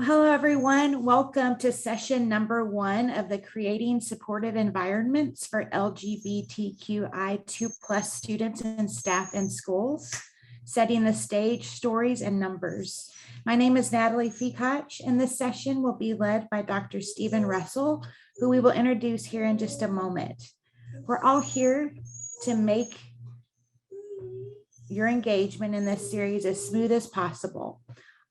Well, hello, everyone. Welcome to session number 1 of the Creating Supportive Environments for LGBTQI2 Students and Staff in Schools, Setting the Stage, Stories, and Numbers. My name is Natalie Fekoch, and this session will be led by Dr. Stephen Russell, who we will introduce here in just a moment. We're all here to make your engagement in this series as smooth as possible.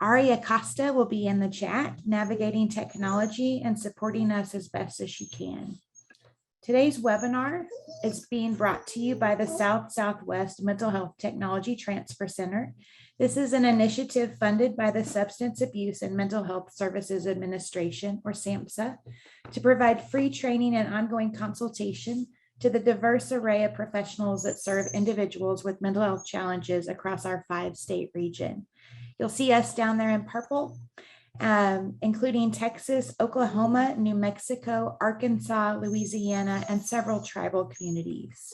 Ari Acosta will be in the chat, navigating technology and supporting us as best as she can. Today's webinar is being brought to you by the South-Southwest Mental Health Technology Transfer Center. This is an initiative funded by the Substance Abuse and Mental Health Services Administration, or SAMHSA, to provide free training and ongoing consultation to the diverse array of professionals that serve individuals with mental health challenges across our 5-state region. You'll see us down there in purple, including Texas, Oklahoma, New Mexico, Arkansas, Louisiana, and several tribal communities.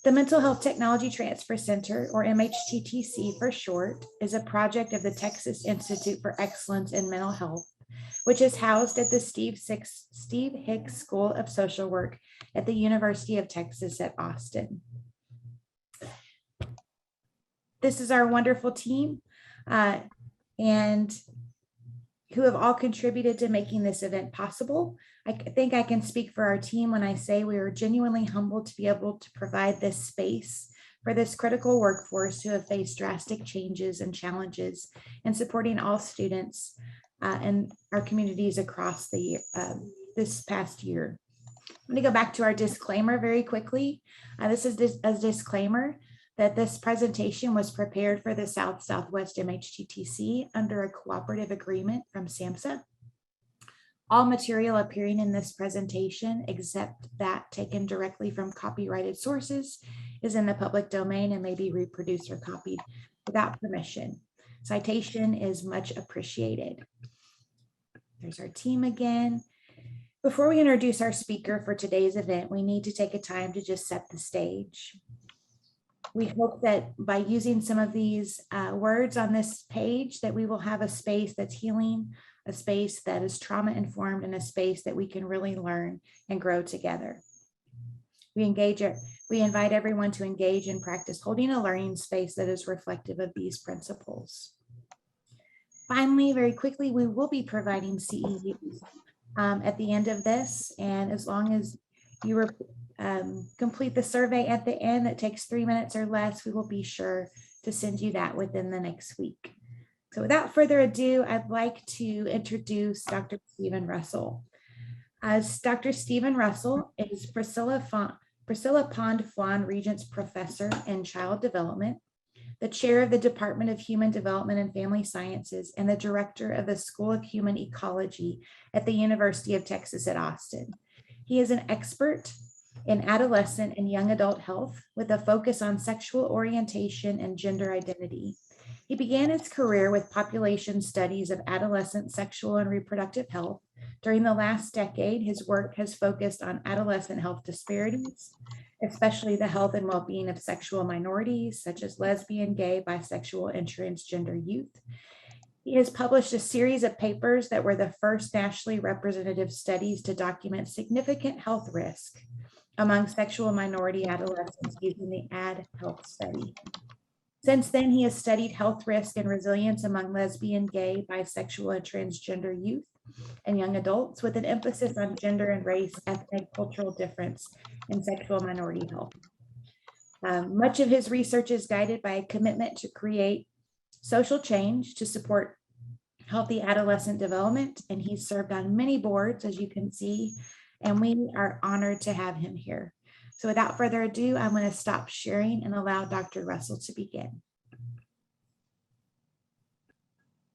The Mental Health Technology Transfer Center, or MHTTC for short, is a project of the Texas Institute for Excellence in Mental Health, which is housed at the Steve Hicks School of Social Work at the University of Texas at Austin. This is our wonderful team. And who have all contributed to making this event possible. I think I can speak for our team when I say we are genuinely humbled to be able to provide this space for this critical workforce who have faced drastic changes and challenges in supporting all students and our communities across the year, this past year. I'm going to go back to our disclaimer very quickly. This is a disclaimer that this presentation was prepared for the South-Southwest MHTTC under a cooperative agreement from SAMHSA. All material appearing in this presentation, except that taken directly from copyrighted sources, is in the public domain and may be reproduced or copied without permission. Citation is much appreciated. There's our team again. Before we introduce our speaker for today's event, we need to take a time to just set the stage. We hope that by using some of these words on this page that we will have a space that's healing, a space that is trauma-informed, and a space that we can really learn and grow together. We invite everyone to engage and practice holding a learning space that is reflective of these principles. Finally, very quickly, we will be providing CEUs at the end of this, and as long as you complete the survey at the end that takes 3 minutes or less, we will be sure to send you that within the next week. So without further ado, I'd like to introduce Dr. Stephen Russell. As Dr. Stephen Russell is Priscilla Pond-Flan Regents Professor in Child Development, the Chair of the Department of Human Development and Family Sciences, and the Director of the School of Human Ecology at the University of Texas at Austin. He is an expert in adolescent and young adult health with a focus on sexual orientation and gender identity. He began his career with population studies of adolescent sexual and reproductive health. During the last decade, his work has focused on adolescent health disparities, especially the health and well-being of sexual minorities, such as lesbian, gay, bisexual, and transgender youth. He has published a series of papers that were the first nationally representative studies to document significant health risk among sexual minority adolescents using the ADHealth study. Since then, he has studied health risk and resilience among lesbian, gay, bisexual, and transgender youth and young adults, with an emphasis on gender and race, ethnic, cultural difference, and sexual minority health. Much of his research is guided by a commitment to create social change to support healthy adolescent development, and he's served on many boards, as you can see, and we are honored to have him here. So without further ado, I'm going to stop sharing and allow Dr. Russell to begin.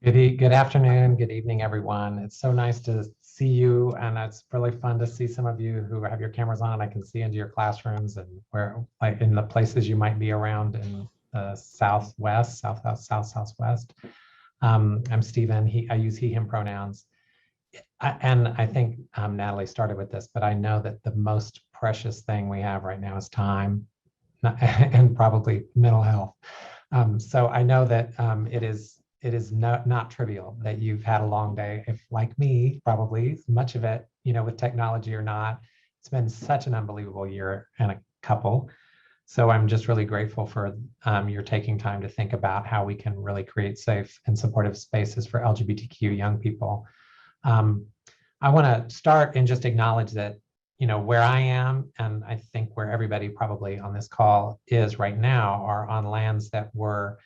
Good afternoon, good evening, everyone. It's so nice to see you, and it's really fun to see some of you who have your cameras on. I can see into your classrooms and where, like, in the places you might be around in the Southwest. I'm Stephen. I use he, him pronouns. And I think Natalie started with this, but I know that the most precious thing we have right now is time and probably mental health. So I know that it is it is not trivial that you've had a long day. If like me, probably much of it, with technology or not, it's been such an unbelievable year and a couple. So I'm just really grateful for your taking time to think about how we can really create safe and supportive spaces for LGBTQ young people. I want to start and just acknowledge that, where I am, and I think where everybody probably on this call is right now, are on lands that were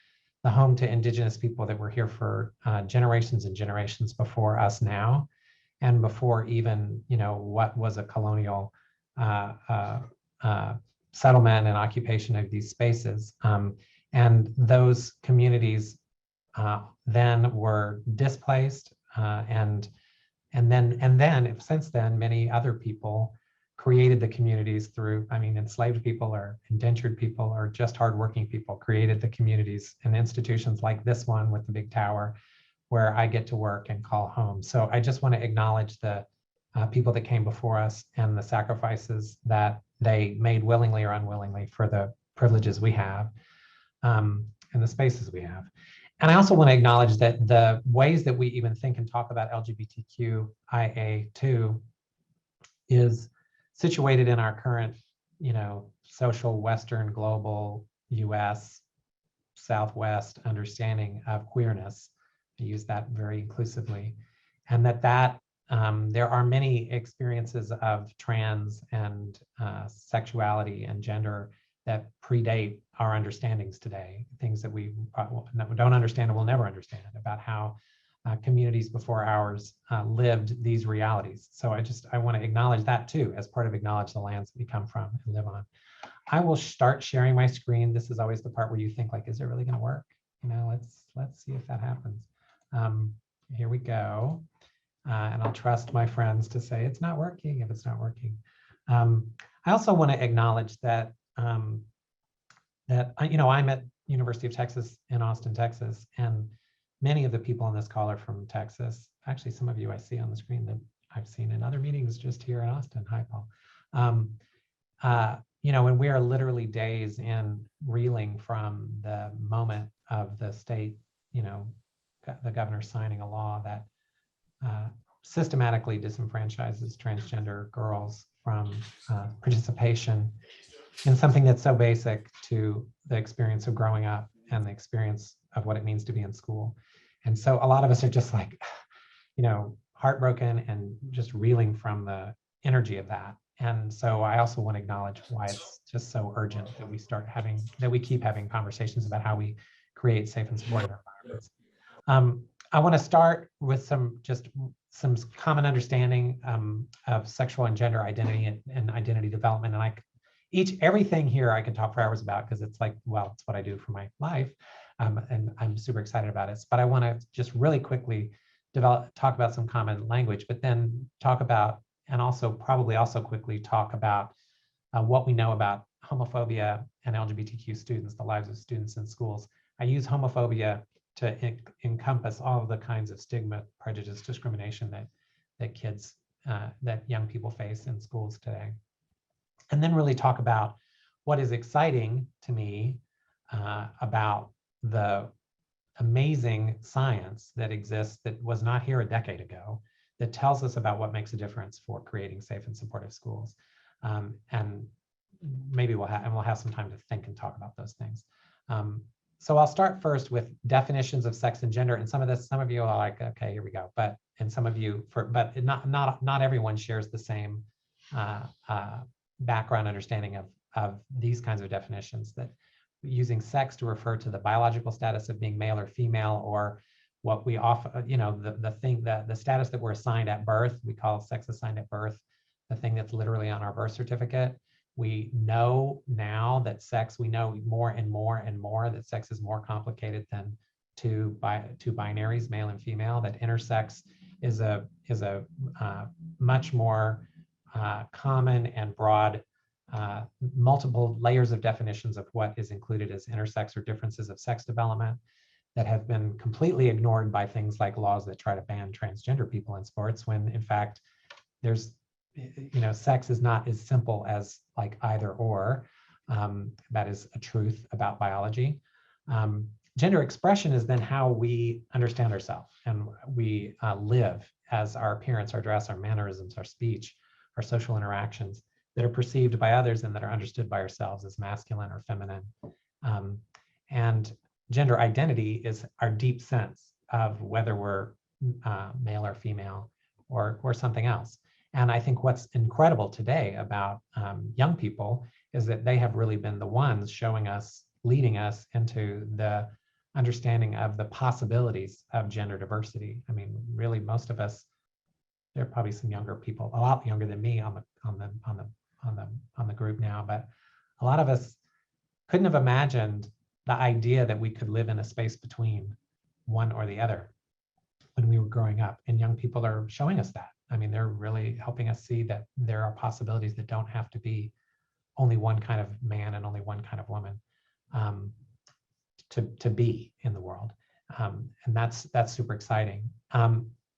the home to Indigenous people that were here for generations and generations before us now, and before even, what was a colonial settlement and occupation of these spaces. And those communities then were displaced, and then since then, many other people created the communities through, enslaved people or indentured people or just hardworking people created the communities and institutions like this one with the big tower where I get to work and call home. So I just want to acknowledge the people that came before us and the sacrifices that they made willingly or unwillingly for the privileges we have and the spaces we have. And I also want to acknowledge that the ways that we even think and talk about LGBTQIA2 is situated in our current, social, Western, global, US, Southwest understanding of queerness. I use that very inclusively. And that there are many experiences of trans and sexuality and gender that predate our understandings today, things that we don't understand and will never understand about how communities before ours lived these realities. So I want to acknowledge that too, as part of acknowledge the lands that we come from and live on. I will start sharing my screen. This is always the part where you think like, is it really going to work? Let's see if that happens. Here we go. And I'll trust my friends to say it's not working if it's not working. I also want to acknowledge that I'm at University of Texas in Austin, Texas, and many of the people on this call are from Texas. Actually, some of you I see on the screen that I've seen in other meetings just here in Austin. Hi, Paul. When we are literally days in reeling from the moment of the state, the governor signing a law that systematically disenfranchises transgender girls from participation in something that's so basic to the experience of growing up and the experience of what it means to be in school. And so a lot of us are just like, heartbroken and just reeling from the energy of that. And so I also want to acknowledge why it's just so urgent that we keep having conversations about how we create safe and supportive environments. I want to start with some common understanding of sexual and gender identity and identity development. And everything here I can talk for hours about because it's like, well, it's what I do for my life. And I'm super excited about it. But I want to just really quickly talk about some common language, but then talk about, and also probably also quickly talk about what we know about homophobia and LGBTQ students, the lives of students in schools. I use homophobia to encompass all of the kinds of stigma, prejudice, discrimination that young people face in schools today. And then really talk about what is exciting to me about the amazing science that exists that was not here a decade ago, that tells us about what makes a difference for creating safe and supportive schools. And maybe we'll have some time to think and talk about those things. So I'll start first with definitions of sex and gender. And some of you are like, okay, here we go. But not everyone shares the same background understanding of these kinds of definitions, that using sex to refer to the biological status of being male or female, or what we often, the status that we're assigned at birth, we call sex assigned at birth, the thing that's literally on our birth certificate. We know now that we know more and more and more that sex is more complicated than two binaries, male and female, that intersex is a much more common and broad, multiple layers of definitions of what is included as intersex or differences of sex development that have been completely ignored by things like laws that try to ban transgender people in sports, when in fact there's, sex is not as simple as like either or. That is a truth about biology. gender expression is then how we understand ourselves and we live as our appearance, our dress, our mannerisms, our speech, our social interactions that are perceived by others and that are understood by ourselves as masculine or feminine. And gender identity is our deep sense of whether we're male or female or something else. And I think what's incredible today about young people is that they have really been the ones showing us, leading us into the understanding of the possibilities of gender diversity. I mean, really, most of us, there are probably some younger people, a lot younger than me on the group now, but a lot of us couldn't have imagined the idea that we could live in a space between one or the other when we were growing up. And young people are showing us that. I mean, they're really helping us see that there are possibilities that don't have to be only one kind of man and only one kind of woman to be in the world. And that's super exciting.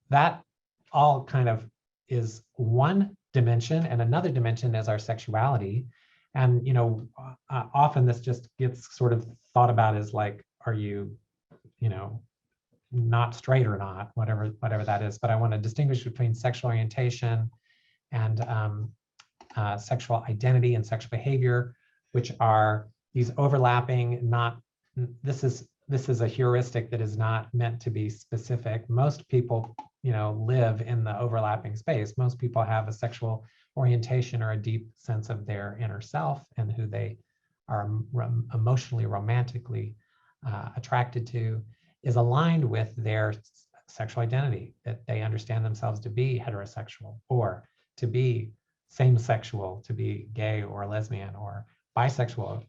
That all kind of is one dimension, and another dimension is our sexuality. And, you know, often this just gets sort of thought about as like, are you, you know, not straight or not, whatever that is. But I want to distinguish between sexual orientation and sexual identity and sexual behavior, which are these overlapping, this is a heuristic that is not meant to be specific. Most people, you know, live in the overlapping space. Most people have a sexual orientation or a deep sense of their inner self and who they are emotionally, romantically attracted to is aligned with their sexual identity, that they understand themselves to be heterosexual or to be same-sexual, to be gay or lesbian or bisexual,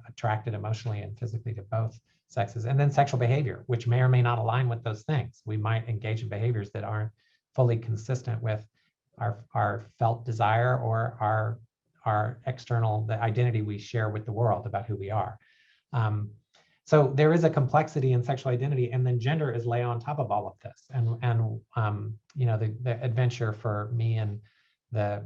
attracted emotionally and physically to both sexes. And then sexual behavior, which may or may not align with those things. We might engage in behaviors that aren't fully consistent with our felt desire or our external, the identity we share with the world about who we are. So there is a complexity in sexual identity, and then gender is laid on top of all of this. And you know, the adventure for me and the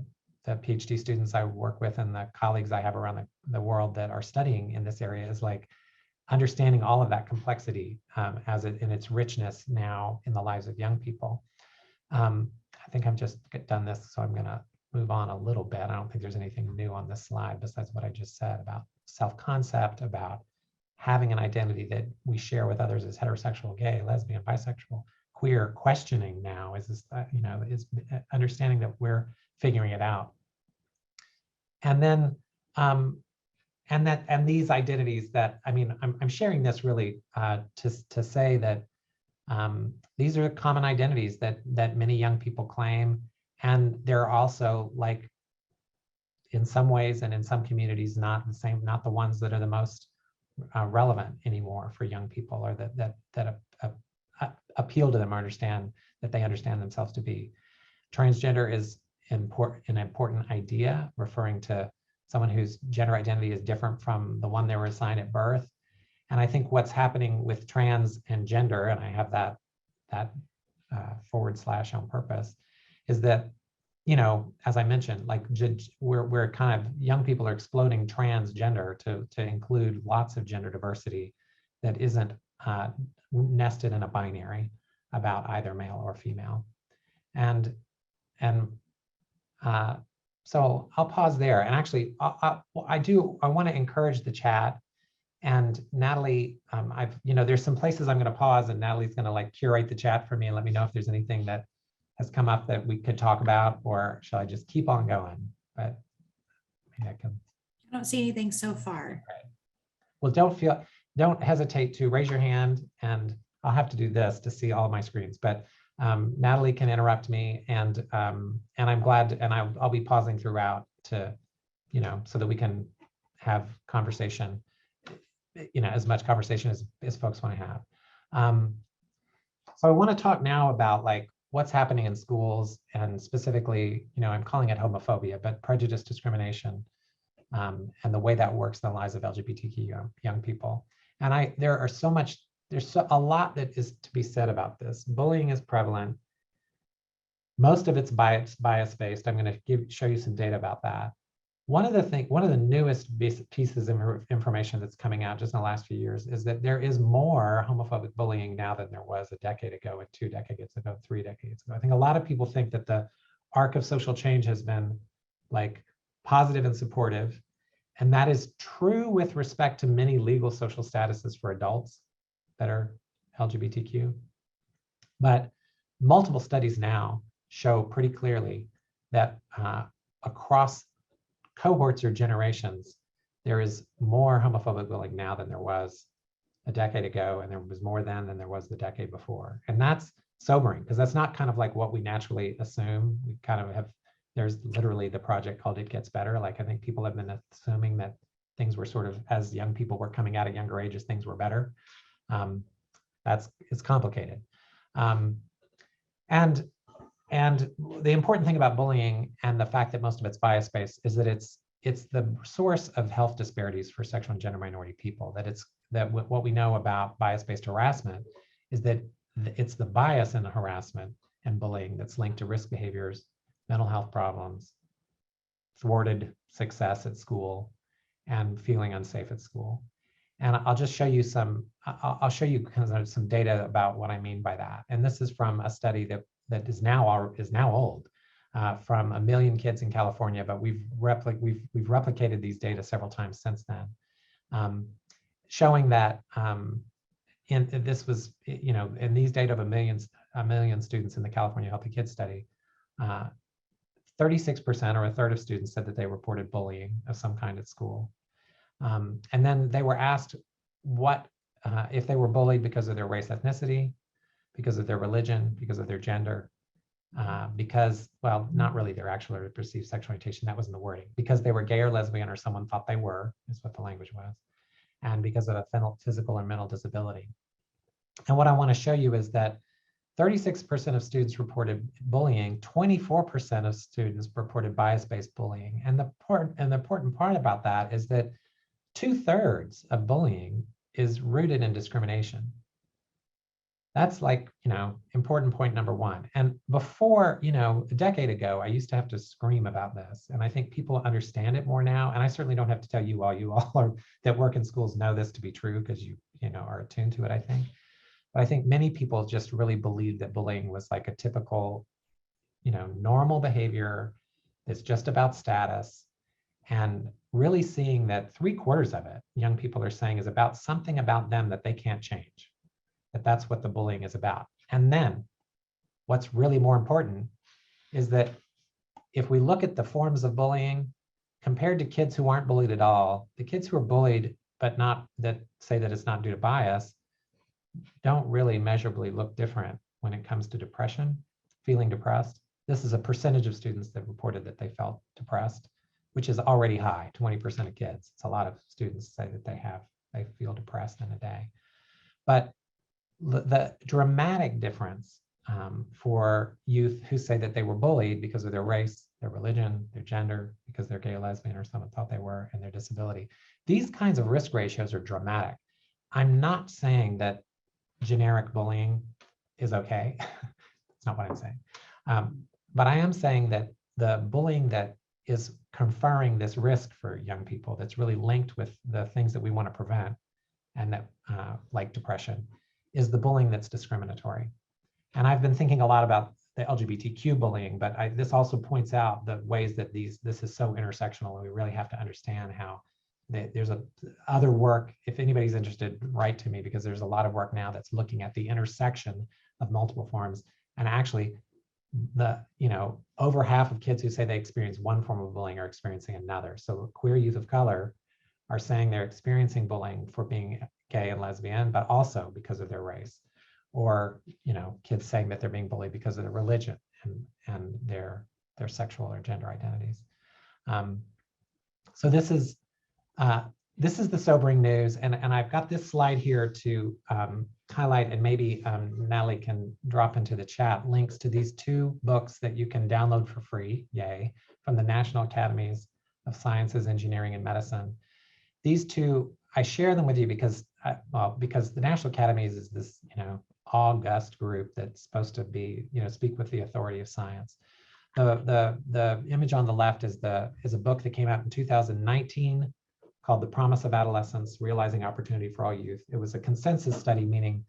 PhD students I work with and the colleagues I have around the world that are studying in this area is like understanding all of that complexity in its richness now in the lives of young people. I think I've just done this, so I'm going to move on a little bit. I don't think there's anything new on this slide besides what I just said about self-concept, about having an identity that we share with others as heterosexual, gay, lesbian, bisexual, queer. Questioning now is this, you know, is understanding that we're figuring it out. And then, and these identities that, I mean, I'm sharing this really to say that these are common identities that many young people claim, and they're also, like, in some ways and in some communities, not the ones that are the most relevant anymore for young people, or that appeal to them or understand that they understand themselves to be. Transgender is an important idea, referring to someone whose gender identity is different from the one they were assigned at birth. And I think what's happening with trans and gender, and I have that / on purpose, is that, you know, as I mentioned, like we're kind of, young people are exploding transgender to include lots of gender diversity that isn't nested in a binary about either male or female. And so I'll pause there. And actually, I want to encourage the chat. And Natalie, there's some places I'm going to pause, and Natalie's going to like curate the chat for me and let me know if there's anything that has come up that we could talk about, or shall I just keep on going? But maybe I don't see anything so far. Right. Well, don't hesitate to raise your hand, and I'll have to do this to see all of my screens. But Natalie can interrupt me, and I'm glad, and I'll be pausing throughout to, you know, so that we can have conversation, you know, as much conversation as folks want to have. So I want to talk now about like what's happening in schools, and specifically, you know, I'm calling it homophobia, but prejudice, discrimination, and the way that works in the lives of LGBTQ young people. And there's a lot that is to be said about this. Bullying is prevalent. Most of it's bias-based. I'm going to show you some data about that. one of the newest pieces of information that's coming out just in the last few years is that there is more homophobic bullying now than there was a decade ago, and 2 decades ago, 3 decades ago. I think a lot of people think that the arc of social change has been like positive and supportive. And that is true with respect to many legal social statuses for adults that are LGBTQ. But multiple studies now show pretty clearly that across cohorts or generations, there is more homophobic bullying now than there was a decade ago, and there was more then than there was the decade before. And that's sobering, because that's not kind of like what we naturally assume. We kind of have, there's literally the project called It Gets Better. Like, I think people have been assuming that things were sort of, as young people were coming out at younger ages, things were better. It's complicated. And the important thing about bullying and the fact that most of it's bias-based is that it's the source of health disparities for sexual and gender minority people. That what we know about bias-based harassment is that it's the bias in the harassment and bullying that's linked to risk behaviors, mental health problems, thwarted success at school, and feeling unsafe at school. And I'll just show you I'll show you kind of some data about what I mean by that. And this is from a study that is now old, from 1 million kids in California, but we've replicated these data several times since then, showing that this was, in these data of a million students in the California Healthy Kids study, 36% or a third of students said that they reported bullying of some kind at school. And then they were asked what if they were bullied because of their race, ethnicity, because of their religion, because of their gender, because, well, not really their actual or perceived sexual orientation, that wasn't the wording, because they were gay or lesbian or someone thought they were, is what the language was, and because of a physical or mental disability. And what I want to show you is that 36% of students reported bullying, 24% of students reported bias-based bullying. And the important part about that is that 2/3 of bullying is rooted in discrimination. That's like, important point number one. And before, a decade ago, I used to have to scream about this. And I think people understand it more now. And I certainly don't have to tell you all that work in schools know this to be true, because you are attuned to it, I think. But I think many people just really believed that bullying was like a typical, normal behavior that's just about status, and really seeing that 3/4 of it, young people are saying, is about something about them that they can't change, that's what the bullying is about. And then what's really more important is that if we look at the forms of bullying compared to kids who aren't bullied at all, the kids who are bullied, but not that say that it's not due to bias, don't really measurably look different when it comes to depression, feeling depressed. This is a percentage of students that reported that they felt depressed, which is already high, 20% of kids. It's a lot of students say that they feel depressed in a day. But the dramatic difference for youth who say that they were bullied because of their race, their religion, their gender, because they're gay or lesbian or someone thought they were, and their disability. These kinds of risk ratios are dramatic. I'm not saying that generic bullying is okay. That's not what I'm saying. But I am saying that the bullying that is conferring this risk for young people, that's really linked with the things that we want to prevent, and that like depression, is the bullying that's discriminatory. And I've been thinking a lot about the LGBTQ bullying, but this also points out the ways that this is so intersectional, and we really have to understand how there's other work. If anybody's interested, write to me, because there's a lot of work now that's looking at the intersection of multiple forms. And actually, over half of kids who say they experience one form of bullying are experiencing another. So queer youth of color are saying they're experiencing bullying for being gay and lesbian, but also because of their race. Or, kids saying that they're being bullied because of their religion and their sexual or gender identities. So this is the sobering news, and I've got this slide here to highlight, and maybe Natalie can drop into the chat links to these 2 books that you can download for free, yay, from the National Academies of Sciences, Engineering, and Medicine. These 2, I share them with you because the National Academies is this, august group that's supposed to be, speak with the authority of science. The image on the left is a book that came out in 2019 called The Promise of Adolescence: Realizing Opportunity for All Youth. It was a consensus study, meaning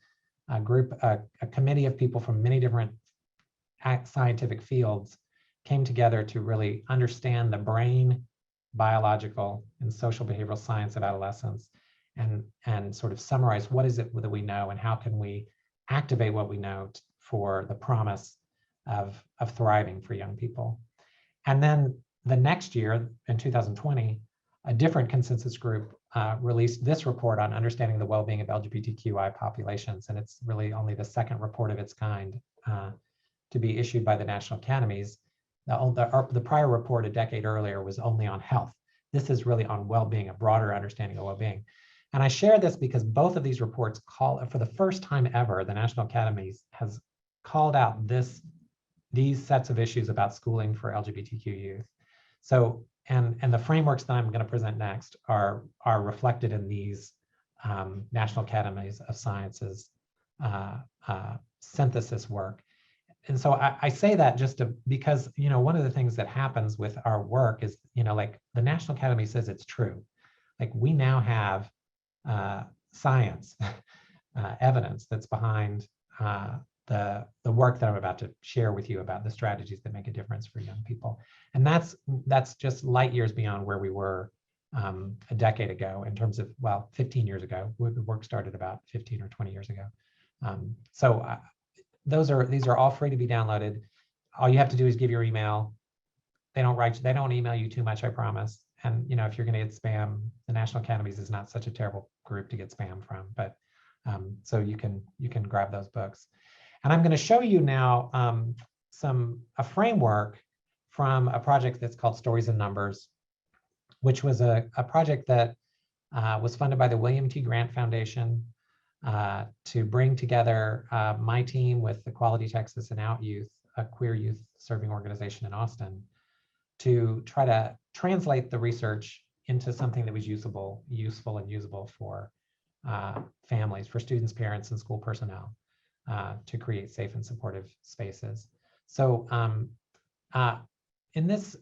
a committee of people from many different scientific fields came together to really understand the brain, biological, and social behavioral science of adolescence, and sort of summarize what is it that we know and how can we activate what we know for the promise of thriving for young people. And then the next year, in 2020, a different consensus group released this report on understanding the well-being of LGBTQI populations. And it's really only the second report of its kind to be issued by the National Academies. The prior report a decade earlier was only on health. This is really on well-being, a broader understanding of well-being. And I share this because both of these reports call, for the first time ever, the National Academies has called out these sets of issues about schooling for LGBTQ youth. So, and the frameworks that I'm going to present next are reflected in these National Academies of Sciences synthesis work. And so I say that just because, one of the things that happens with our work is, like the National Academy says it's true. Like we now have science, evidence that's behind the work that I'm about to share with you about the strategies that make a difference for young people. And that's just light years beyond where we were a decade ago in terms of, 15 years ago. The work started about 15 or 20 years ago. These are all free to be downloaded. All you have to do is give your email. They don't email you too much, I promise. And if you're going to get spam, the National Academies is not such a terrible group to get spam from. But so you can grab those books. And I'm going to show you now a framework from a project that's called Stories and Numbers, which was a project that was funded by the William T. Grant Foundation to bring together my team with Equality Texas and Out Youth, a queer youth serving organization in Austin, to try to translate the research into something that was useful and usable for families, for students, parents, and school personnel to create safe and supportive spaces. So in this,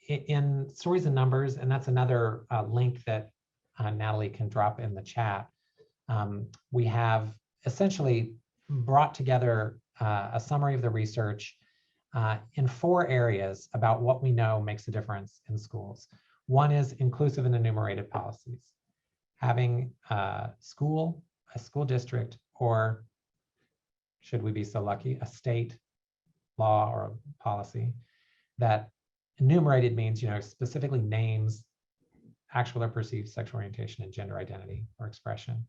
in Stories and Numbers, and that's another link that Natalie can drop in the chat, we have essentially brought together a summary of the research in 4 areas about what we know makes a difference in schools. One is inclusive and enumerated policies. Having a school district, or should we be so lucky, a state law or policy that enumerated means, specifically names actual or perceived sexual orientation and gender identity or expression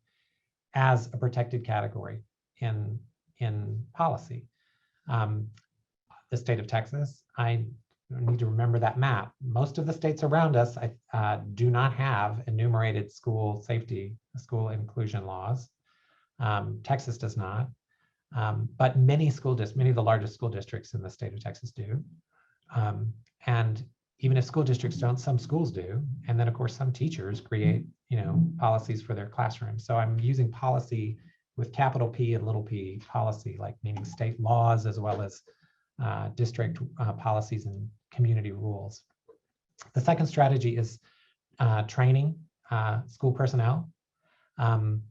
as a protected category in policy. The state of Texas, I need to remember that map. Most of the states around us do not have enumerated school safety, school inclusion laws. Texas does not, but many of the largest school districts in the state of Texas do. And even if school districts don't, some schools do. And then of course, some teachers create, policies for their classrooms. So I'm using policy with capital P and little p, policy, like meaning state laws as well as district policies and community rules. The second strategy is training school personnel. And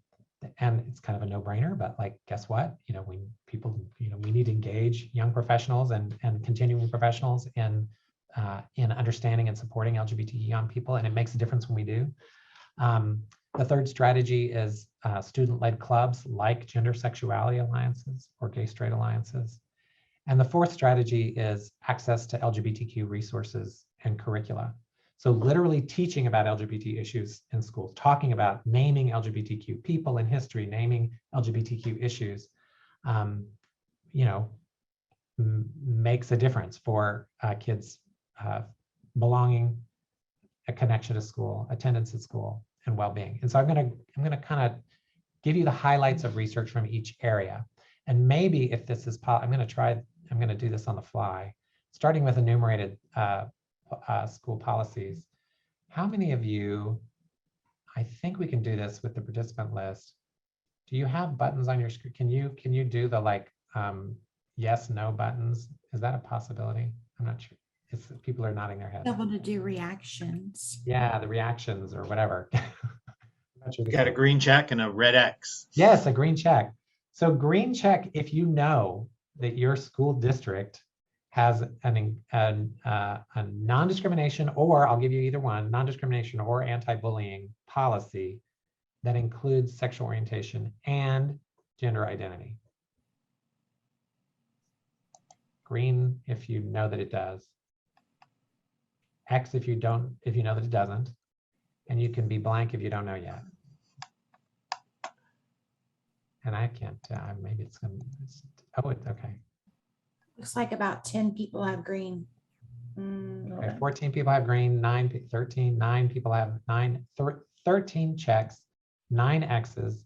it's kind of a no-brainer, but like, guess what? We need to engage young professionals and continuing professionals in understanding and supporting LGBT young people, and it makes a difference when we do. The third strategy is student-led clubs like gender sexuality alliances or gay straight alliances. And the fourth strategy is access to LGBTQ resources and curricula. So literally teaching about LGBT issues in schools, talking about naming LGBTQ people in history, naming LGBTQ issues, makes a difference for kids' belonging, a connection to school, attendance at school, and well-being. And so I'm gonna kind of give you the highlights of research from each area. And maybe if this is, I'm gonna do this on the fly, starting with enumerated school policies. How many of you, I think we can do this with the participant list. Do you have buttons on your screen? Can you do the yes, no buttons. Is that a possibility? I'm not sure. It's people are nodding their head. Able to do reactions. Yeah, the reactions or whatever. I'm not sure You got a green check and a red X. Yes, a green check. So green check if you know that your school district has a non-discrimination, or I'll give you either one, non-discrimination or anti-bullying policy that includes sexual orientation and gender identity. Green if you know that it does. X if you don't, if you know that it doesn't. And you can be blank if you don't know yet. And I can't, maybe it's gonna, okay. Looks like about 10 people have green. Okay, 14 people have green, 9 people have 13 checks, 9 X's,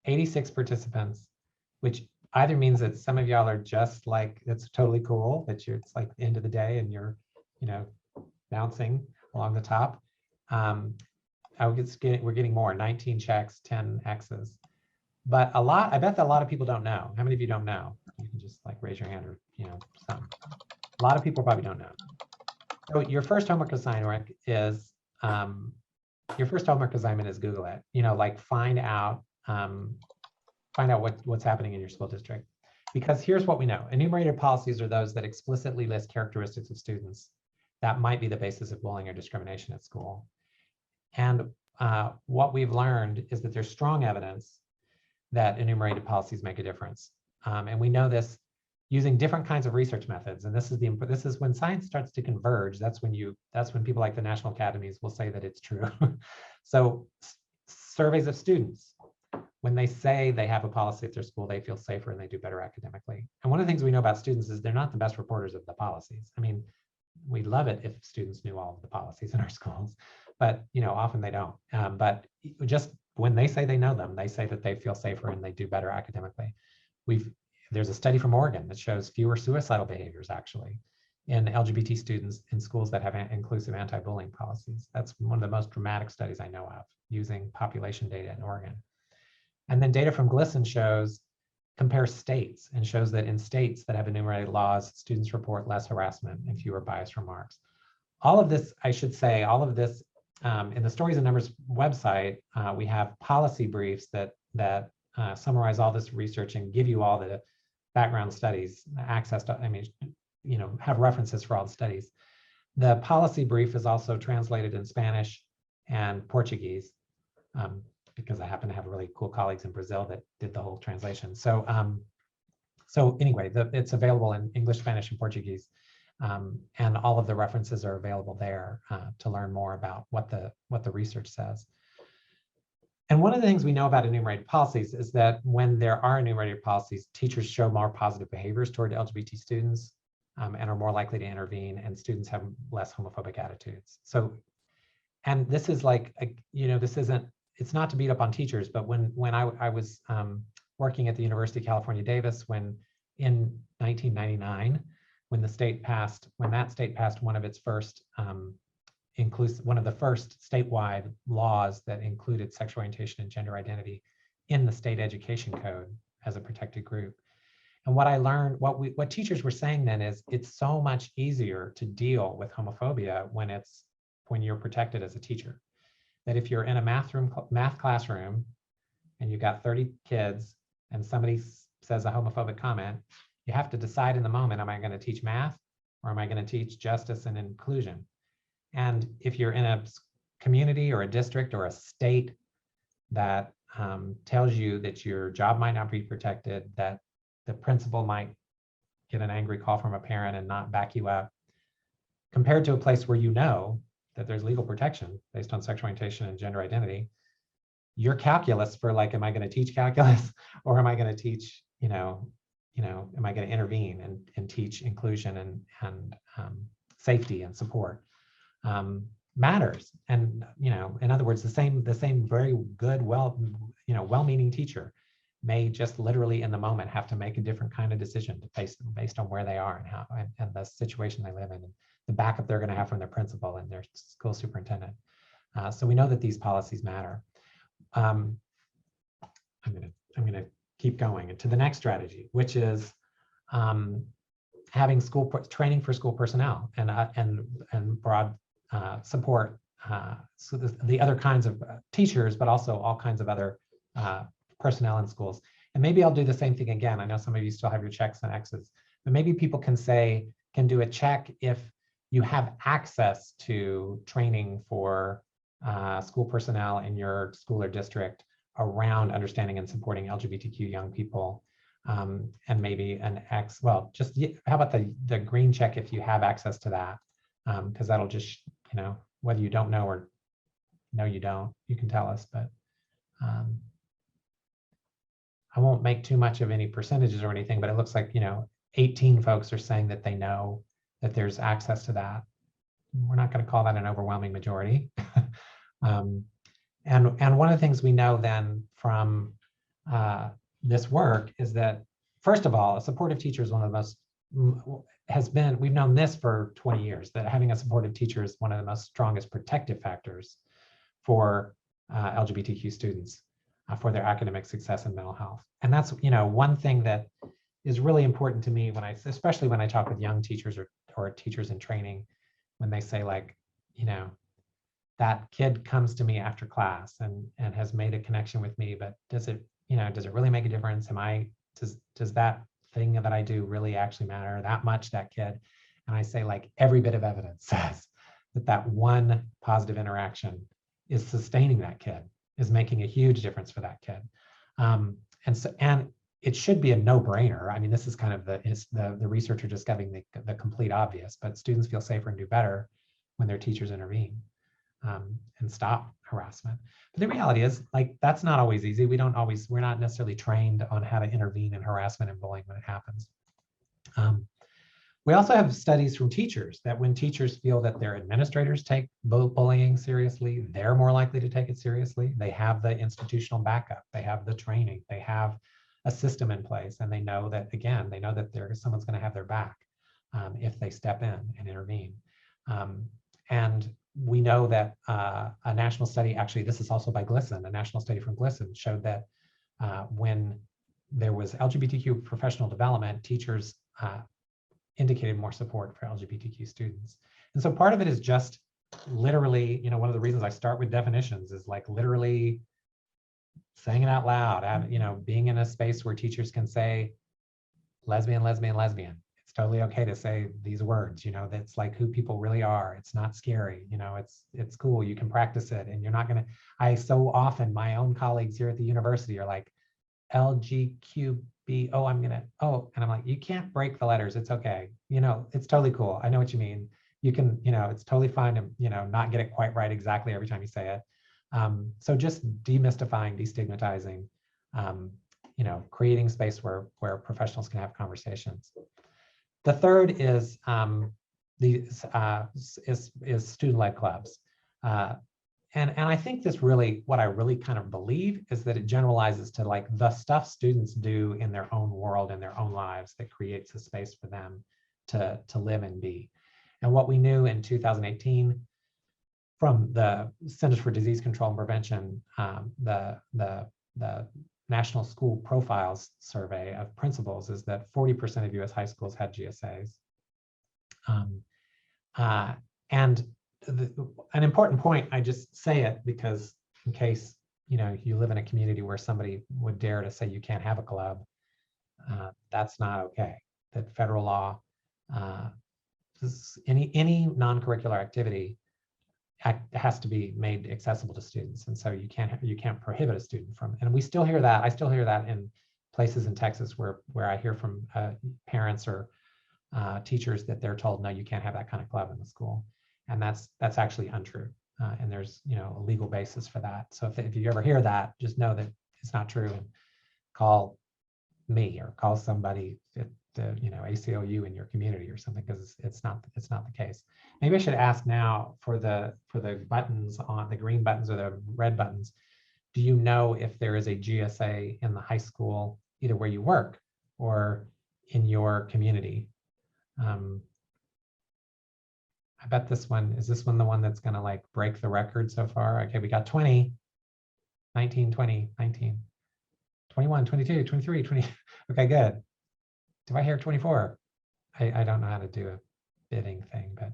86 participants, which either means that some of y'all are just like, it's totally cool that it's like the end of the day and you're, bouncing along the top. We're getting more, 19 checks, 10 X's. But I bet that a lot of people don't know. How many of you don't know? You can just like raise your hand or, some. A lot of people probably don't know. So your first homework assignment is, Google it, like find out what's happening in your school district. Because here's what we know. Enumerated policies are those that explicitly list characteristics of students that might be the basis of bullying or discrimination at school. And what we've learned is that there's strong evidence that enumerated policies make a difference. And we know this using different kinds of research methods. And this is when science starts to converge. That's when people like the National Academies will say that it's true. So surveys of students, when they say they have a policy at their school, they feel safer and they do better academically. And one of the things we know about students is they're not the best reporters of the policies. I mean, we'd love it if students knew all of the policies in our schools, but often they don't. But just when they say they know them, they say that they feel safer and they do better academically. There's a study from Oregon that shows fewer suicidal behaviors actually in LGBT students in schools that have inclusive anti-bullying policies. That's one of the most dramatic studies I know of using population data in Oregon. And then data from GLSEN compares states and shows that in states that have enumerated laws, students report less harassment and fewer biased remarks. All of this, I should say, in the Stories and Numbers website, we have policy briefs that summarize all this research and give you all the background studies, access to, have references for all the studies. The policy brief is also translated in Spanish and Portuguese, because I happen to have really cool colleagues in Brazil that did the whole translation. So anyway, it's available in English, Spanish, and Portuguese. And all of the references are available there to learn more about what the research says. And one of the things we know about enumerated policies is that when there are enumerated policies, teachers show more positive behaviors toward LGBT students and are more likely to intervene, and students have less homophobic attitudes. So, and this is like, it's not to beat up on teachers, but when I was working at the University of California, Davis, when in 1999, when that state passed one of its first one of the first statewide laws that included sexual orientation and gender identity in the state education code as a protected group. And what I learned, what teachers were saying then is it's so much easier to deal with homophobia when you're protected as a teacher. That if you're in a math classroom and you've got 30 kids and somebody says a homophobic comment, you have to decide in the moment, am I going to teach math or am I going to teach justice and inclusion? And if you're in a community or a district or a state that tells you that your job might not be protected, that the principal might get an angry call from a parent and not back you up, compared to a place where you know that there's legal protection based on sexual orientation and gender identity, your calculus for like, am I going to teach calculus or am I going to teach, am I going to intervene and teach inclusion and safety and support matters. And, in other words, the same very good, well-meaning teacher may just literally in the moment have to make a different kind of decision based on where they are and how and the situation they live in, and the backup they're going to have from their principal and their school superintendent. So we know that these policies matter. I'm going to keep going into the next strategy, which is having training for school personnel and broad support. So the other kinds of teachers, but also all kinds of other personnel in schools. And maybe I'll do the same thing again. I know some of you still have your checks and X's, but maybe people can do a check if you have access to training for school personnel in your school or district around understanding and supporting LGBTQ young people. And maybe an X, well, just how about the green check if you have access to that? Because that'll just, whether you don't know or no, you don't, you can tell us, but I won't make too much of any percentages or anything, but it looks like, 18 folks are saying that they know that there's access to that. We're not going to call that an overwhelming majority. And one of the things we know then from this work is that, first of all, a supportive teacher is one of the most, we've known this for 20 years, that having a supportive teacher is one of the most strongest protective factors for LGBTQ students for their academic success and mental health. And that's, one thing that is really important to me especially when I talk with young teachers or teachers in training, when they say like, that kid comes to me after class and has made a connection with me, but does it really make a difference? Does that thing that I do really actually matter that much, that kid? And I say, like, every bit of evidence says that one positive interaction is sustaining that kid, is making a huge difference for that kid. And it should be a no-brainer. I mean, this is kind of the researcher just giving the complete obvious, but students feel safer and do better when their teachers intervene and stop harassment. But the reality is, like, that's not always easy. we're not necessarily trained on how to intervene in harassment and bullying when it happens. We also have studies from teachers that when teachers feel that their administrators take bullying seriously, they're more likely to take it seriously. They have the institutional backup, they have the training, they have a system in place, and they know that someone's going to have their back if they step in and intervene. And we know that a national study, actually, this is also by GLSEN, a national study from GLSEN showed that when there was LGBTQ professional development, teachers indicated more support for LGBTQ students. And so part of it is just literally, one of the reasons I start with definitions is like literally saying it out loud, being in a space where teachers can say lesbian, lesbian, lesbian. It's totally okay to say these words, that's like who people really are. It's not scary, it's cool. You can practice it, and you're not going to, so often my own colleagues here at the university are like, LGQB, and I'm like, you can't break the letters. It's okay. It's totally cool. I know what you mean. You can, it's totally fine to, not get it quite right exactly every time you say it. So just demystifying, destigmatizing, creating space where professionals can have conversations. The third is student-led clubs. And I think what I really kind of believe is that it generalizes to like the stuff students do in their own world, in their own lives, that creates a space for them to live and be. And what we knew in 2018 from the Centers for Disease Control and Prevention, the National School Profiles Survey of Principals, is that 40% of US high schools had GSAs. And an important point, I just say it because in case you live in a community where somebody would dare to say you can't have a club, that's not okay. That federal law, any non-curricular activity has to be made accessible to students, and so you can't prohibit a student from. And we still hear that. I still hear that in places in Texas where I hear from parents or teachers that they're told, no, you can't have that kind of club in the school. And that's actually untrue. And there's a legal basis for that. So if you ever hear that, just know that it's not true, and call me or call somebody at the ACLU in your community or something, because it's not the case. Maybe I should ask now for the buttons, on the green buttons or the red buttons. Do you know if there is a GSA in the high school, either where you work or in your community? I bet is this one the one that's going to like break the record so far? Okay, we got 20, 19, 20, 19, 21, 22, 23, 20. Okay, good. Do I hear 24? I don't know how to do a bidding thing, but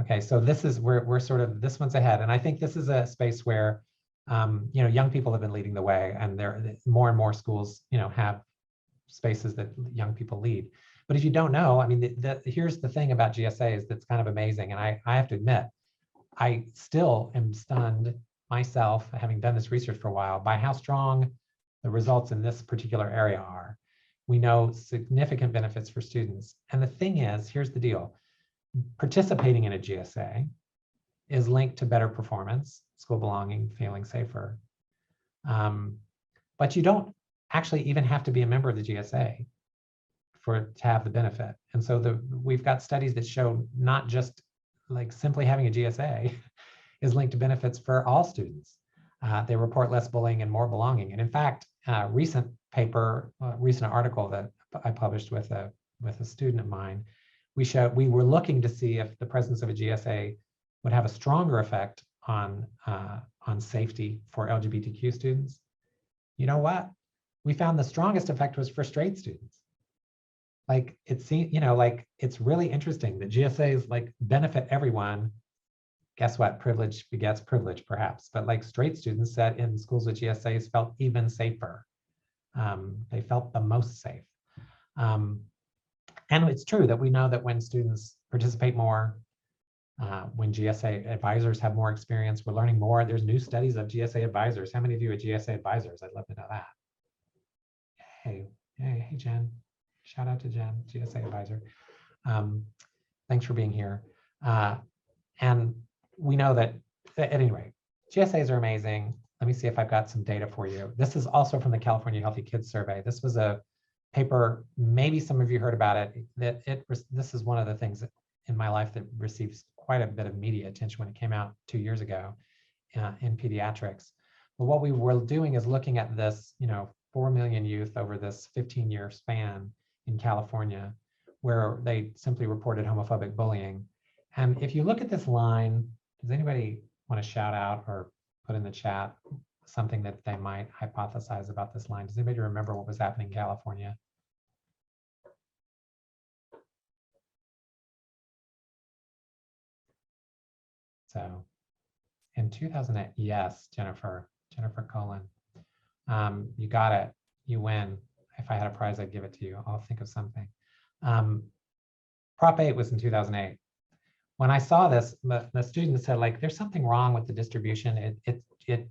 okay. So this is we're sort of, this one's ahead. And I think this is a space where, you know, young people have been leading the way, and there more and more schools, you know, have spaces that young people lead. But if you don't know, I mean, here's the thing about GSAs that's kind of amazing. And I have to admit, I still am stunned myself, having done this research for a while, by how strong the results in this particular area are. We know significant benefits for students. And the thing is, here's the deal. Participating in a GSA is linked to better performance, school belonging, feeling safer. But you don't actually even have to be a member of the GSA to have the benefit. And so we've got studies that show not just like simply having a GSA is linked to benefits for all students. They report less bullying and more belonging. And in fact, recent article that I published with a student of mine, we were looking to see if the presence of a GSA would have a stronger effect on safety for LGBTQ students. You know what? We found the strongest effect was for straight students. Like it seems, you know, like it's really interesting that GSAs like benefit everyone. Guess what? Privilege begets privilege, perhaps. But like straight students that in schools with GSAs felt even safer. They felt the most safe. And it's true that we know that when students participate more, when GSA advisors have more experience, we're learning more. There's new studies of GSA advisors. How many of you are GSA advisors? I'd love to know that. Hey, Jen. Shout out to Jen, GSA advisor. Thanks for being here. And we know that, at any rate, GSAs are amazing. Let me see if I've got some data for you. This is also from the California Healthy Kids Survey. This was a paper, maybe some of you heard about it, this is one of the things that in my life that receives quite a bit of media attention when it came out 2 years ago in pediatrics. But what we were doing is looking at this, you know, 4 million youth over this 15-year span in California, where they simply reported homophobic bullying. And if you look at this line, does anybody want to shout out or put in the chat something that they might hypothesize about this line? Does anybody remember what was happening in California? So in 2008, yes, Jennifer Cullen, you got it, you win. If I had a prize, I'd give it to you. I'll think of something. Prop 8 was in 2008. When I saw this, the students said, like, there's something wrong with the distribution.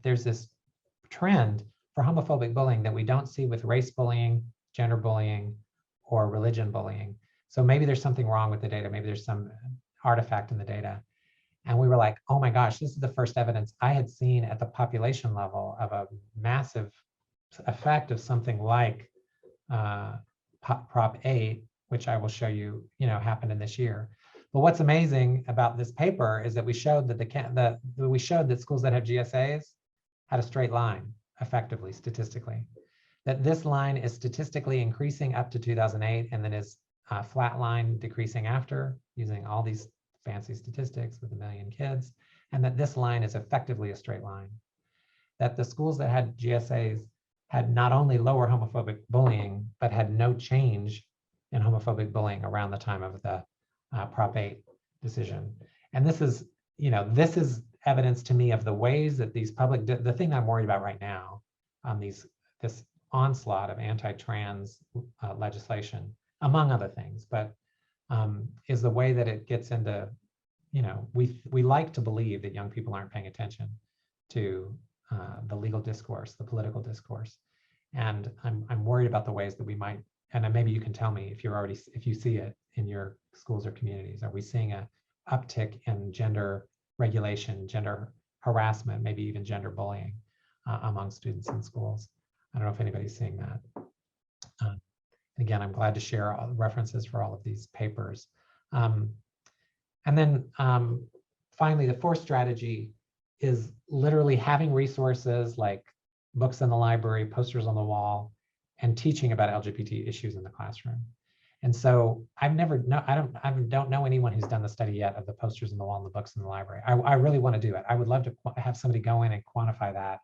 There's this trend for homophobic bullying that we don't see with race bullying, gender bullying, or religion bullying. So maybe there's something wrong with the data. Maybe there's some artifact in the data. And we were like, oh my gosh, this is the first evidence I had seen at the population level of a massive effect of something like Prop 8, which I will show you, happened in this year. But what's amazing about this paper is that we showed that schools that have GSAs had a straight line, effectively, statistically. That this line is statistically increasing up to 2008 and then is flat line decreasing after, using all these fancy statistics with 1 million kids, and that this line is effectively a straight line. That the schools that had GSAs had not only lower homophobic bullying, but had no change in homophobic bullying around the time of the Prop 8 decision. And this is evidence to me of the ways that these the thing I'm worried about right now on this onslaught of anti-trans legislation, among other things, but is the way that it gets into, we like to believe that young people aren't paying attention to the legal discourse, the political discourse. And I'm worried about the ways that we might, and maybe you can tell me if you see it in your schools or communities. Are we seeing a uptick in gender regulation, gender harassment, maybe even gender bullying among students in schools? I don't know if anybody's seeing that. Again, I'm glad to share all the references for all of these papers. And then finally, the fourth strategy is literally having resources like books in the library, posters on the wall, and teaching about LGBT issues in the classroom. And so I don't know anyone who's done the study yet of the posters on the wall and the books in the library. I really want to do it. I would love to have somebody go in and quantify that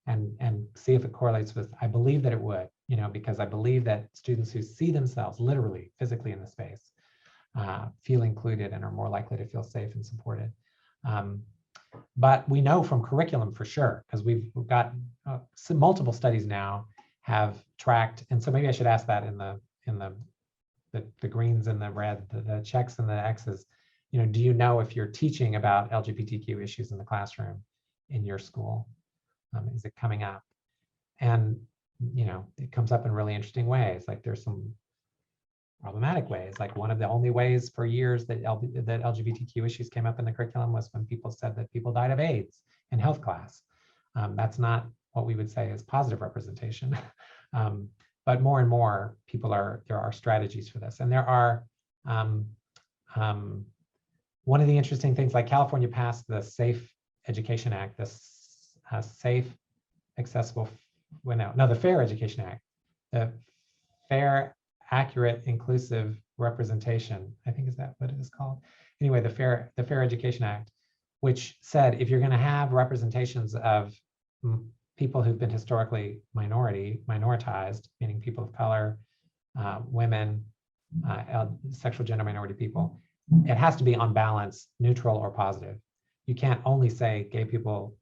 and see if it correlates with, I believe that it would, because I believe that students who see themselves literally, physically in the space, feel included and are more likely to feel safe and supported. But we know from curriculum for sure, because we've got multiple studies now have tracked, and so maybe I should ask that in the greens and the red, the checks and the X's. Do you know if you're teaching about LGBTQ issues in the classroom in your school? Is it coming up? And it comes up in really interesting ways. Like there's some problematic ways. Like one of the only ways for years that LGBTQ issues came up in the curriculum was when people said that people died of AIDS in health class. That's not what we would say is positive representation. But more and more there are strategies for this. And there are, one of the interesting things, like California passed the Safe Education Act, this safe, accessible, the Fair Education Act, the Fair, Accurate, Inclusive Representation, I think is that what it is called? Anyway, the Fair Education Act, which said if you're going to have representations of people who've been historically minoritized, meaning people of color, women, sexual gender minority people, it has to be on balance, neutral or positive. You can't only say gay people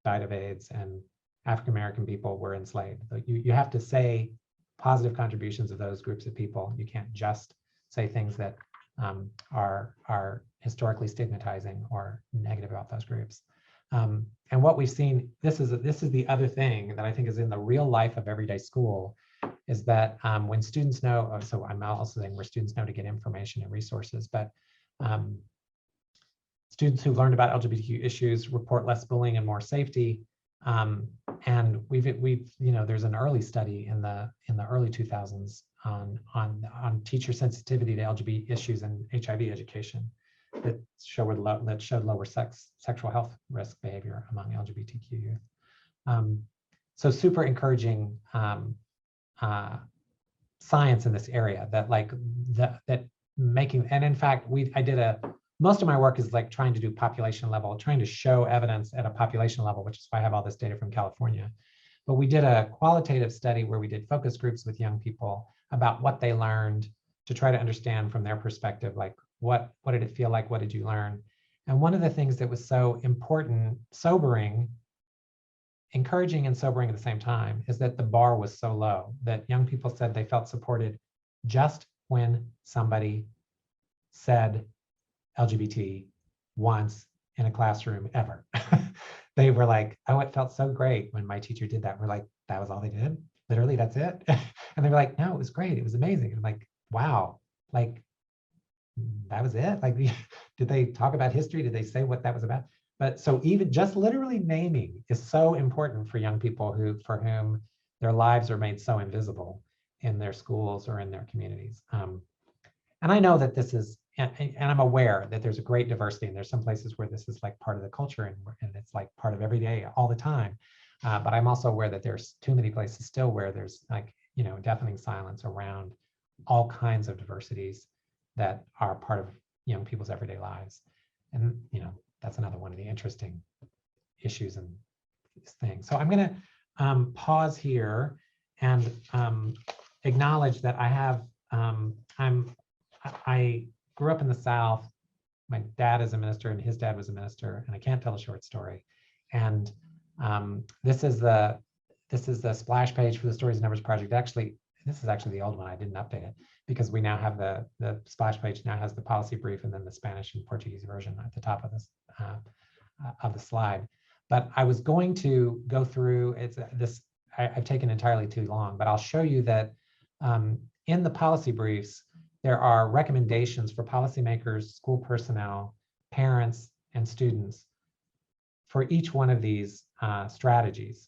died of AIDS and African-American people were enslaved. You have to say positive contributions of those groups of people. You can't just say things that are historically stigmatizing or negative about those groups. And what we've seen, this is the other thing that I think is in the real life of everyday school, is that when students know, so I'm also saying where students know to get information and resources, but students who learned about LGBTQ issues report less bullying and more safety. And we've there's an early study in the early 2000s on teacher sensitivity to LGBT issues and HIV education that showed lower sexual health risk behavior among LGBTQ youth. So super encouraging science in this area that making, and in fact, most of my work is like trying to do population level, trying to show evidence at a population level, which is why I have all this data from California. But we did a qualitative study where we did focus groups with young people about what they learned to try to understand from their perspective, like what did it feel like? What did you learn? And one of the things that was so important, encouraging and sobering at the same time, is that the bar was so low that young people said they felt supported just when somebody said LGBT once in a classroom ever. They were like, oh, it felt so great when my teacher did that. We're like, that was all they did? Literally, that's it? And they were like, no, it was great. It was amazing. And I'm like, wow, like that was it? Like, did they talk about history? Did they say what that was about? But so even just literally naming is so important for young people for whom their lives are made so invisible in their schools or in their communities. And I know that this is, and I'm aware that there's a great diversity, and there's some places where this is like part of the culture and it's like part of every day, all the time. But I'm also aware that there's too many places still where there's like, deafening silence around all kinds of diversities that are part of young people's everyday lives. And, that's another one of the interesting issues in this thing. So I'm going to pause here and acknowledge that I grew up in the South. My dad is a minister and his dad was a minister, and I can't tell a short story. And this is the splash page for the Stories and Numbers project. Actually, this is actually the old one. I didn't update it because we now have the splash page now has the policy brief and then the Spanish and Portuguese version at the top of this of the slide. But I was going to go through I've taken entirely too long, but I'll show you that in the policy briefs, there are recommendations for policymakers, school personnel, parents, and students for each one of these strategies.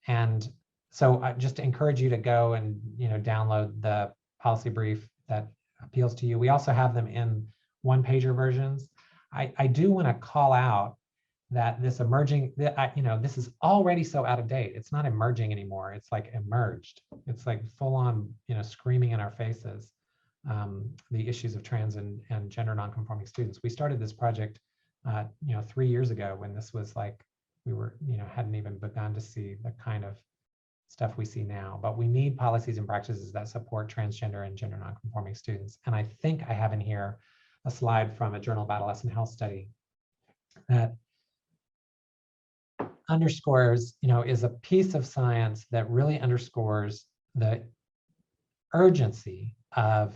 And so just to encourage you to go and download the policy brief that appeals to you. We also have them in one-pager versions. I do want to call out that this emerging, this is already so out of date. It's not emerging anymore. It's like emerged. It's like full on, screaming in our faces, the issues of trans and gender nonconforming students. We started this project, 3 years ago when this was like we were, hadn't even begun to see the kind of stuff we see now. But we need policies and practices that support transgender and gender nonconforming students. And I think I have in here a slide from a Journal of Adolescent Health study that underscores, is a piece of science that really underscores the urgency of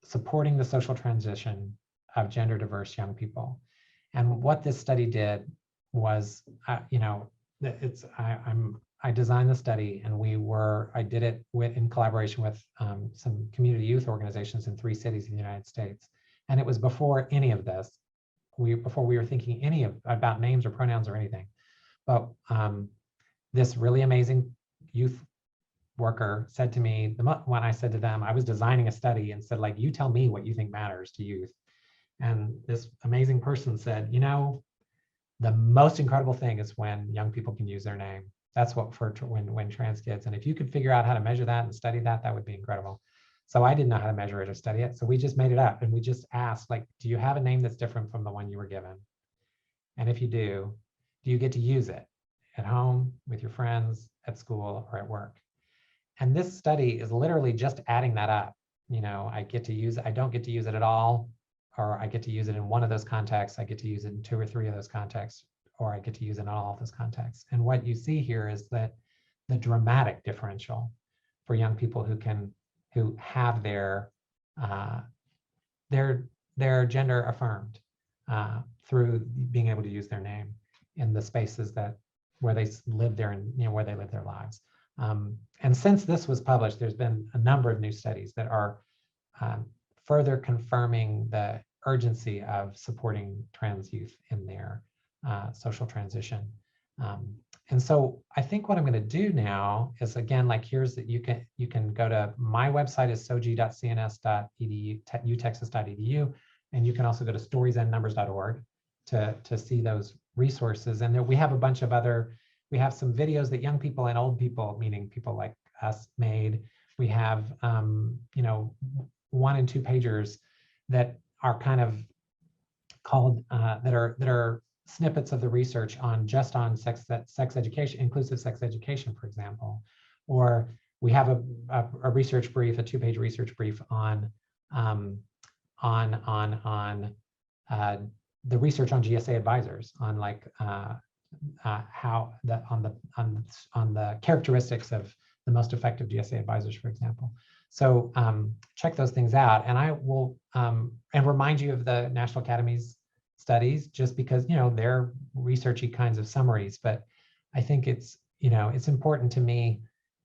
supporting the social transition of gender diverse young people. And what this study did was, I designed the study, and I did it in collaboration with some community youth organizations in 3 cities in the United States. And it was before any of this, before we were thinking about names or pronouns or anything. But this really amazing youth worker said to me, when I said to them, I was designing a study and said, like, you tell me what you think matters to youth. And this amazing person said, the most incredible thing is when young people can use their name. That's what when trans kids, and if you could figure out how to measure that and study that, that would be incredible. So I didn't know how to measure it or study it. So we just made it up, and we just asked, like, do you have a name that's different from the one you were given? And if you do you get to use it at home, with your friends, at school, or at work? And this study is literally just adding that up. I get to use it, I don't get to use it at all, or I get to use it in one of those contexts, I get to use it in 2 or 3 of those contexts, or I get to use it in all of those contexts. And what you see here is that the dramatic differential for young people who have their gender affirmed through being able to use their name in the spaces where they live where they live their lives. And since this was published, there's been a number of new studies that are further confirming the urgency of supporting trans youth in their social transition. And so I think what I'm going to do now is, again, like, here's that you can go to my website is soji.cns.edu, utexas.edu, and you can also go to storiesandnumbers.org to see those resources. And there we have a bunch of we have some videos that young people and old people, meaning people like us, made. We have 1 and 2 pagers that are kind of called that are snippets of the research on sex education, inclusive sex education, for example. Or we have a research brief, a 2-page research brief on the research on GSA advisors, on like how on the characteristics of the most effective GSA advisors, for example. So check those things out, and I will and remind you of the National Academies studies, just because they're researchy kinds of summaries. But I think it's important to me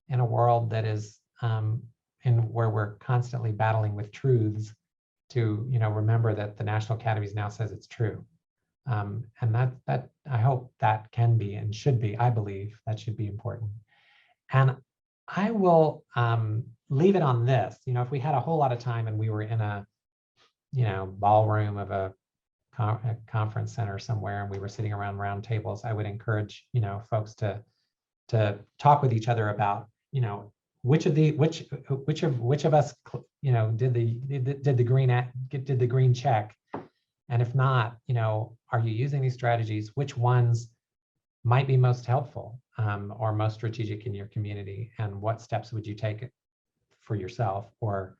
in a world that is where we're constantly battling with truths to remember that the National Academies now says it's true. And that I hope that can be and should be, I believe that should be important. And I will leave it on this. If we had a whole lot of time and we were in a ballroom of a conference center somewhere and we were sitting around round tables, I would encourage folks to talk with each other about which of us did the green check, and if not, are you using these strategies? Which ones might be most helpful or most strategic in your community, and what steps would you take for yourself or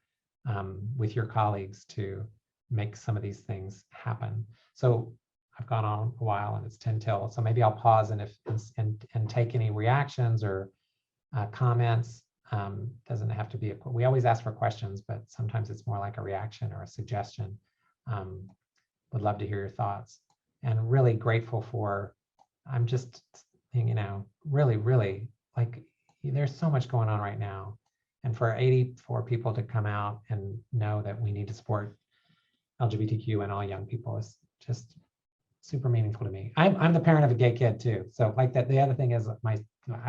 with your colleagues to make some of these things happen? So I've gone on a while and it's 10 till, so maybe I'll pause and take any reactions or comments. Doesn't have to be we always ask for questions, but sometimes it's more like a reaction or a suggestion. Would love to hear your thoughts, and really grateful for, I'm just really like, there's so much going on right now, and for 84 people to come out and know that we need to support LGBTQ and all young people is just super meaningful to me. I'm the parent of a gay kid too, so like that. The other thing is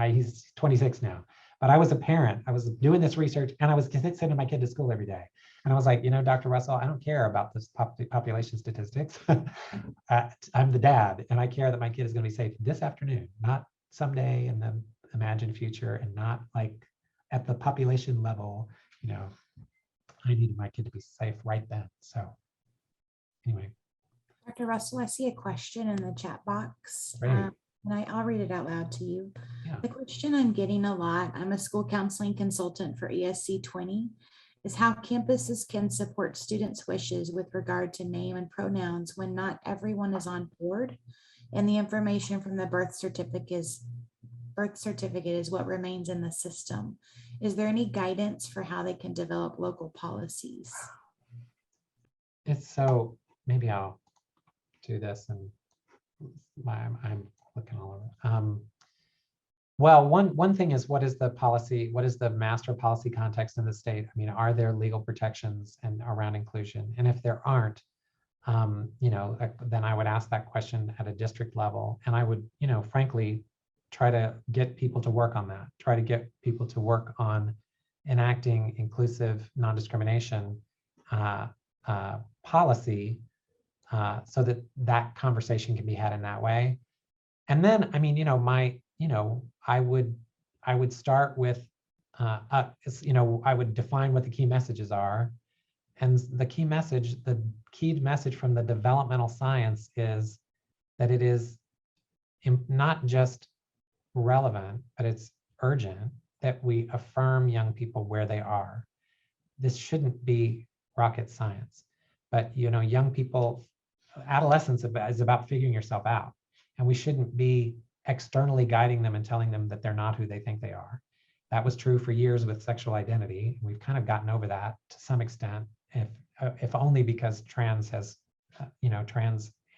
he's 26 now, but I was a parent. I was doing this research and I was sending my kid to school every day. And I was like, Dr. Russell, I don't care about this population statistics. I'm the dad, and I care that my kid is going to be safe this afternoon, not someday in the imagined future, and not like at the population level. I needed my kid to be safe right then. So anyway. Dr. Russell, I see a question in the chat box. Great. And I'll read it out loud to you. Yeah. The question I'm getting a lot, I'm a school counseling consultant for ESC 20, is how campuses can support students' wishes with regard to name and pronouns when not everyone is on board and the information from the birth certificate is what remains in the system. Is there any guidance for how they can develop local policies? It's so, maybe I'll do this and I'm looking all over. Well, one thing is, what is the policy? What is the master policy context in the state? I mean, are there legal protections and around inclusion? And if there aren't, then I would ask that question at a district level. And I would, frankly, try to get people to work on that, try to get people to work on enacting inclusive non-discrimination policy so that that conversation can be had in that way. And then, I mean, I would start with, I would define what the key messages are. And the key message from the developmental science is that it is not just relevant, but it's urgent that we affirm young people where they are. This shouldn't be rocket science, but young people, adolescence is about figuring yourself out, and we shouldn't be externally guiding them and telling them that they're not who they think they are. That was true for years with sexual identity. We've kind of gotten over that to some extent, if only because trans has,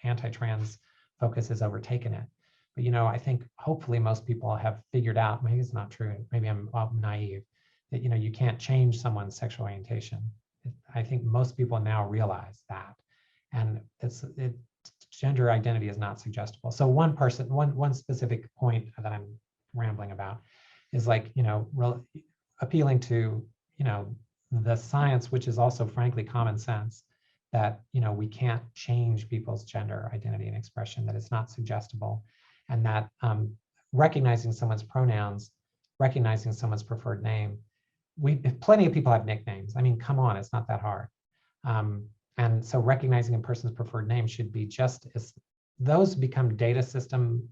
anti-trans focus has overtaken it. But I think hopefully most people have figured out, maybe it's not true, maybe I'm naive, that you can't change someone's sexual orientation. I think most people now realize that, and gender identity is not suggestible. So one specific point that I'm rambling about is appealing to the science, which is also frankly common sense, that we can't change people's gender identity and expression, that it's not suggestible, and that recognizing someone's pronouns, recognizing someone's preferred name. Plenty of people have nicknames. I mean, come on, it's not that hard. And so recognizing a person's preferred name should be just as, those become data system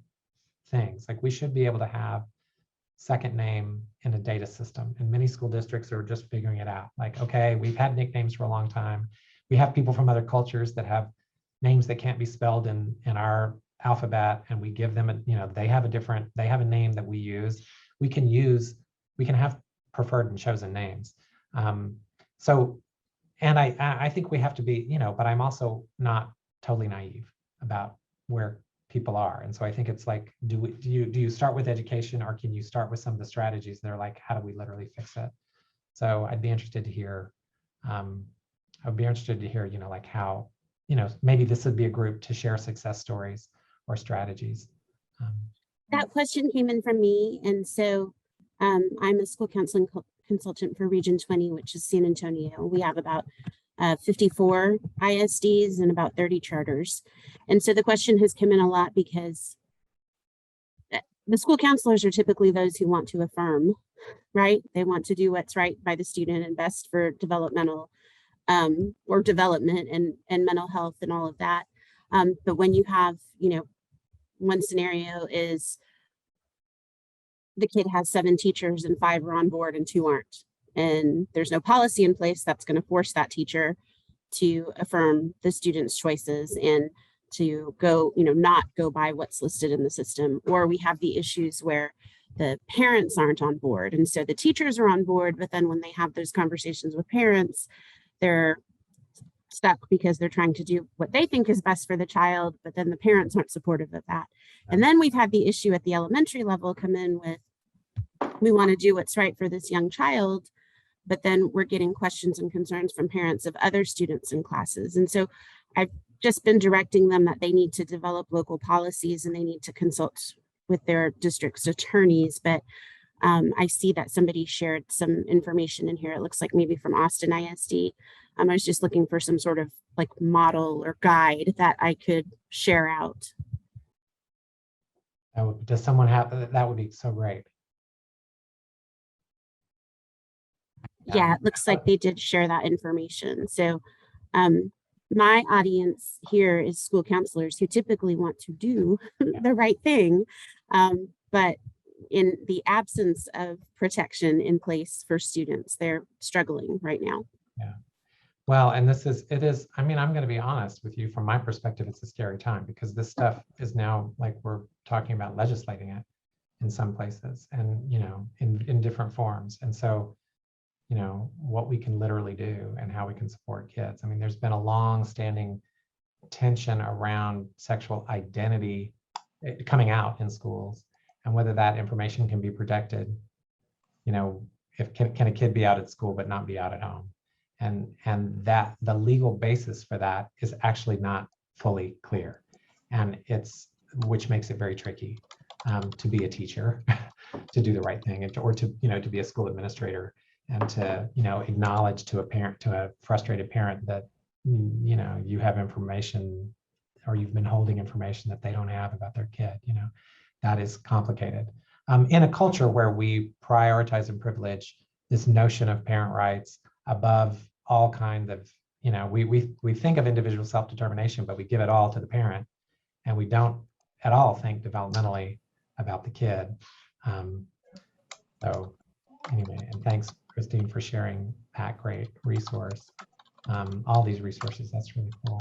things. Like, we should be able to have second name in a data system, and many school districts are just figuring it out. Like, okay, we've had nicknames for a long time. We have people from other cultures that have names that can't be spelled in our alphabet, and we give them they have a name that we use. We can have preferred and chosen names. And I think we have to be, but I'm also not totally naive about where people are. And so I think it's like, do you start with education, or can you start with some of the strategies that are like, how do we literally fix it? So I'd be interested to hear, like how, maybe this would be a group to share success stories or strategies. That question came in from me. And so I'm a school counseling consultant for Region 20, which is San Antonio. We have about 54 ISDs and about 30 charters. And so the question has come in a lot because the school counselors are typically those who want to affirm, right? They want to do what's right by the student and best for developmental or development and mental health and all of that. But when you have, one scenario is the kid has 7 teachers and 5 are on board and 2 aren't. And there's no policy in place that's going to force that teacher to affirm the student's choices and to go, not go by what's listed in the system. Or we have the issues where the parents aren't on board. And so the teachers are on board, but then when they have those conversations with parents, they're stuck because they're trying to do what they think is best for the child, but then the parents aren't supportive of that. And then we've had the issue at the elementary level come in with, we want to do what's right for this young child, but then we're getting questions and concerns from parents of other students in classes. And so I've just been directing them that they need to develop local policies and they need to consult with their district's attorneys. But I see that somebody shared some information in here. It looks like maybe from Austin ISD. I was just looking for some sort of like model or guide that I could share out. Does someone have, that would be so great. Yeah, it looks like they did share that information. So my audience here is school counselors who typically want to do the right thing, but in the absence of protection in place for students, they're struggling right now. Yeah. Well, and I mean, I'm going to be honest with you, from my perspective, it's a scary time because this stuff is now, like, we're talking about legislating it in some places and, in different forms. And so, what we can literally do and how we can support kids. I mean, there's been a long standing tension around sexual identity coming out in schools and whether that information can be protected. If can a kid be out at school but not be out at home? And that the legal basis for that is actually not fully clear. And which makes it very tricky to be a teacher, to do the right thing, or to be a school administrator, and to acknowledge to a frustrated parent that you have information, or you've been holding information that they don't have about their kid. That is complicated. In a culture where we prioritize and privilege this notion of parent rights above all kinds of, we think of individual self-determination, but we give it all to the parent, and we don't at all think developmentally about the kid. So anyway, and thanks, Christine, for sharing that great resource. All these resources, that's really cool.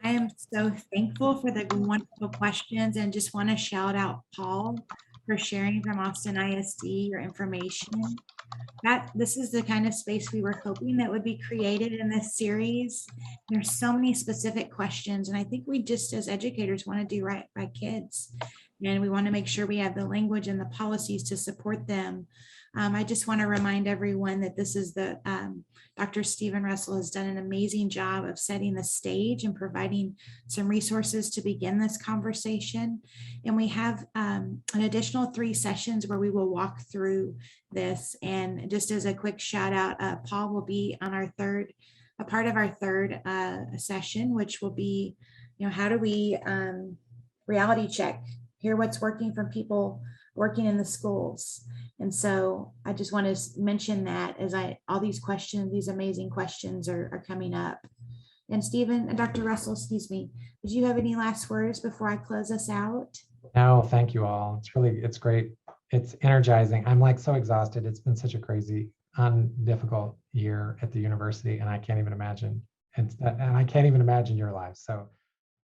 I am so thankful for the wonderful questions, and just want to shout out Paul for sharing from Austin ISD your information. This is the kind of space we were hoping that would be created in this series. There's so many specific questions, and I think we just, as educators, want to do right by kids, and we want to make sure we have the language and the policies to support them. I just want to remind everyone that this is Dr. Stephen Russell has done an amazing job of setting the stage and providing some resources to begin this conversation. And we have an additional 3 sessions where we will walk through this. And just as a quick shout out, Paul will be on a part of our third session, which will be, how do we reality check, hear what's working from people working in the schools. And so I just want to mention that as all these questions, these amazing questions are coming up. And Stephen, Dr. Russell, excuse me, did you have any last words before I close us out? No, thank you all. It's great. It's energizing. I'm like so exhausted. It's been such a crazy, difficult year at the university, and I can't even imagine. And I can't even imagine your lives. So